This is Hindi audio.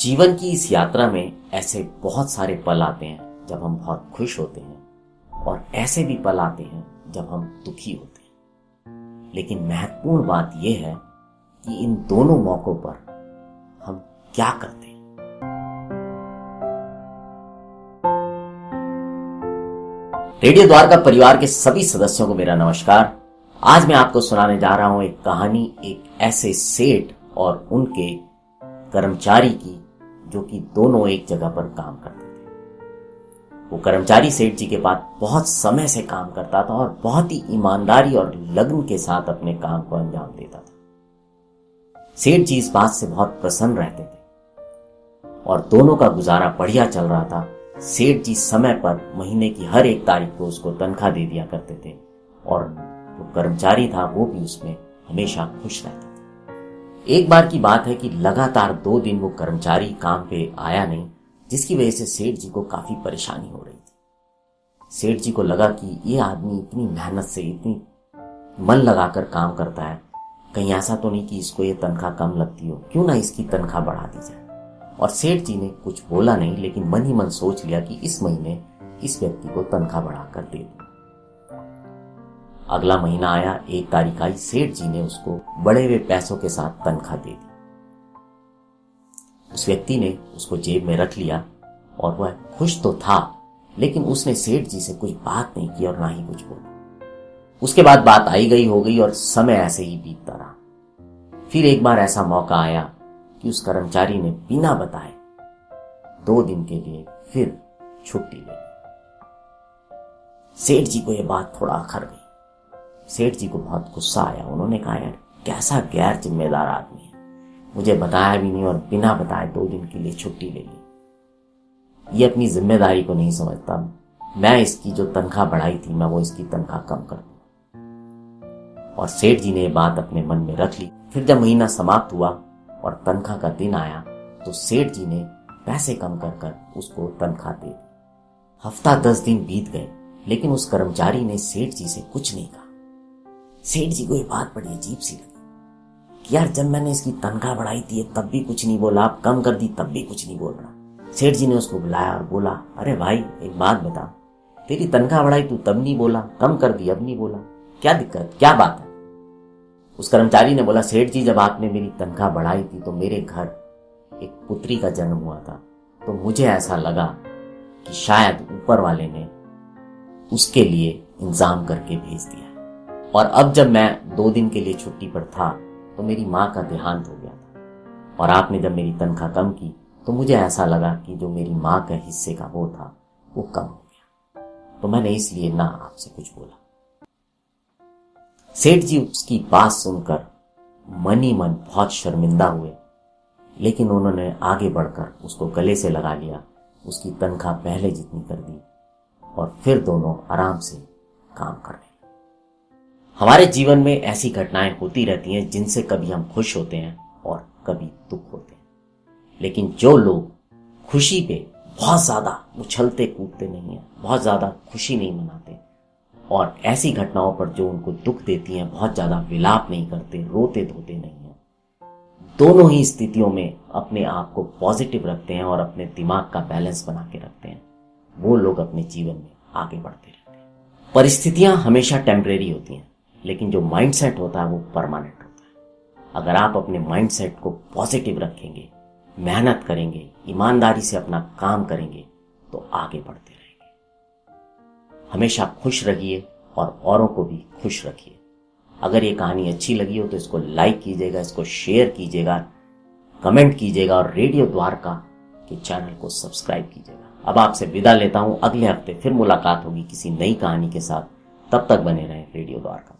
जीवन की इस यात्रा में ऐसे बहुत सारे पल आते हैं जब हम बहुत खुश होते हैं और ऐसे भी पल आते हैं जब हम दुखी होते हैं। लेकिन महत्वपूर्ण बात यह है कि इन दोनों मौकों पर हम क्या करते हैं। रेडियो द्वारका परिवार के सभी सदस्यों को मेरा नमस्कार। आज मैं आपको सुनाने जा रहा हूं एक कहानी एक ऐसे सेठ और उनके कर्मचारी की जो कि दोनों एक जगह पर काम करते थे। वो कर्मचारी सेठ जी के पास बहुत समय से काम करता था और बहुत ही ईमानदारी और लगन के साथ अपने काम को अंजाम देता था। सेठ जी इस बात से बहुत प्रसन्न रहते थे और दोनों का गुजारा बढ़िया चल रहा था। सेठ जी समय पर महीने की हर एक तारीख को उसको तनख्वाह दे दिया करते थे और जो कर्मचारी था वो भी उसमें हमेशा खुश रहता था। एक बार की बात है कि लगातार 2 दिन वो कर्मचारी काम पे आया नहीं, जिसकी वजह से सेठ जी को काफी परेशानी हो रही थी। सेठ जी को लगा कि ये आदमी इतनी मेहनत से इतनी मन लगाकर काम करता है, कहीं ऐसा तो नहीं कि इसको ये तनख्वाह कम लगती हो, क्यों ना इसकी तनख्वाह बढ़ा दी जाए। और सेठ जी ने कुछ बोला नहीं, लेकिन मन ही मन सोच लिया कि इस महीने इस व्यक्ति को तनख्वाह बढ़ाकर दे दूं। अगला महीना आया, 1 तारीख आई, सेठ जी ने उसको बड़े हुए पैसों के साथ तनख्वाह दे दी। उस व्यक्ति ने उसको जेब में रख लिया और वह खुश तो था, लेकिन उसने सेठ जी से कुछ बात नहीं की और ना ही कुछ बोला। उसके बाद बात आई गई हो गई और समय ऐसे ही बीतता रहा। फिर एक बार ऐसा मौका आया कि उस कर्मचारी ने बिना बताए 2 दिन के लिए फिर छुट्टी ले ली। सेठ जी को यह बात थोड़ा अखर गई। सेठ जी को बहुत गुस्सा आया। उन्होंने कहा, यार कैसा गैर जिम्मेदार आदमी है, मुझे बताया भी नहीं और बिना बताए 2 दिन के लिए छुट्टी ले ली। ये अपनी जिम्मेदारी को नहीं समझता। मैं इसकी जो तनख्वाह बढ़ाई थी मैं वो इसकी तनख्वाह कम कर दूं। और सेठ जी ने ये बात अपने मन में रख ली। फिर जब महीना समाप्त हुआ और तनख्वाह का दिन आया तो सेठ जी ने पैसे कम कर कर उसको तनख्वाह दे दी। हफ्ता 10 दिन बीत गए, लेकिन उस कर्मचारी ने सेठ जी से कुछ नहीं कहा। सेठ जी को ये बात बड़ी अजीब सी लगी कि यार, जब मैंने इसकी तनख्वाह बढ़ाई थी तब भी कुछ नहीं बोला, अब कम कर दी तब भी कुछ नहीं बोल रहा। सेठ जी ने उसको बुलाया और बोला, अरे भाई एक बात बता, तेरी तनख्वाह बढ़ाई तू तब नहीं बोला, कम कर दी अब नहीं बोला, क्या दिक्कत, क्या बात है। उस कर्मचारी ने बोला, सेठ जी जब आपने मेरी तनख्वाह बढ़ाई थी तो मेरे घर एक पुत्री का जन्म हुआ था, तो मुझे ऐसा लगा कि शायद ऊपर वाले ने उसके लिए इंतजाम करके भेज दिया। और अब जब मैं 2 दिन के लिए छुट्टी पर था तो मेरी माँ का देहांत हो गया था और आपने जब मेरी तनख्वाह कम की तो मुझे ऐसा लगा कि जो मेरी माँ के हिस्से का वो था वो कम हो गया, तो मैंने इसलिए ना आपसे कुछ बोला। सेठ जी उसकी बात सुनकर मन ही मन बहुत शर्मिंदा हुए, लेकिन उन्होंने आगे बढ़कर उसको गले से लगा लिया, उसकी तनख्वाह पहले जितनी कर दी और फिर दोनों आराम से काम करने। हमारे जीवन में ऐसी घटनाएं होती रहती हैं जिनसे कभी हम खुश होते हैं और कभी दुख होते हैं, लेकिन जो लोग खुशी पे बहुत ज्यादा उछलते कूदते नहीं हैं, बहुत ज्यादा खुशी नहीं मनाते और ऐसी घटनाओं पर जो उनको दुख देती हैं बहुत ज्यादा विलाप नहीं करते, रोते धोते नहीं हैं, दोनों ही स्थितियों में अपने आप को पॉजिटिव रखते हैं और अपने दिमाग का बैलेंस बना के रखते हैं, वो लोग अपने जीवन में आगे बढ़ते रहते हैं। परिस्थितियां हमेशा टेम्परेरी होती हैं, लेकिन जो माइंडसेट होता है वो परमानेंट होता है। अगर आप अपने माइंडसेट को पॉजिटिव रखेंगे, मेहनत करेंगे, ईमानदारी से अपना काम करेंगे तो आगे बढ़ते रहेंगे। हमेशा खुश रहिए और औरों को भी खुश रखिए। अगर ये कहानी अच्छी लगी हो तो इसको लाइक कीजिएगा, इसको शेयर कीजिएगा, कमेंट कीजिएगा और रेडियो द्वारका के चैनल को सब्सक्राइब कीजिएगा। अब आपसे विदा लेता हूं। अगले हफ्ते फिर मुलाकात होगी किसी नई कहानी के साथ। तब तक बने रहें रेडियो द्वारका।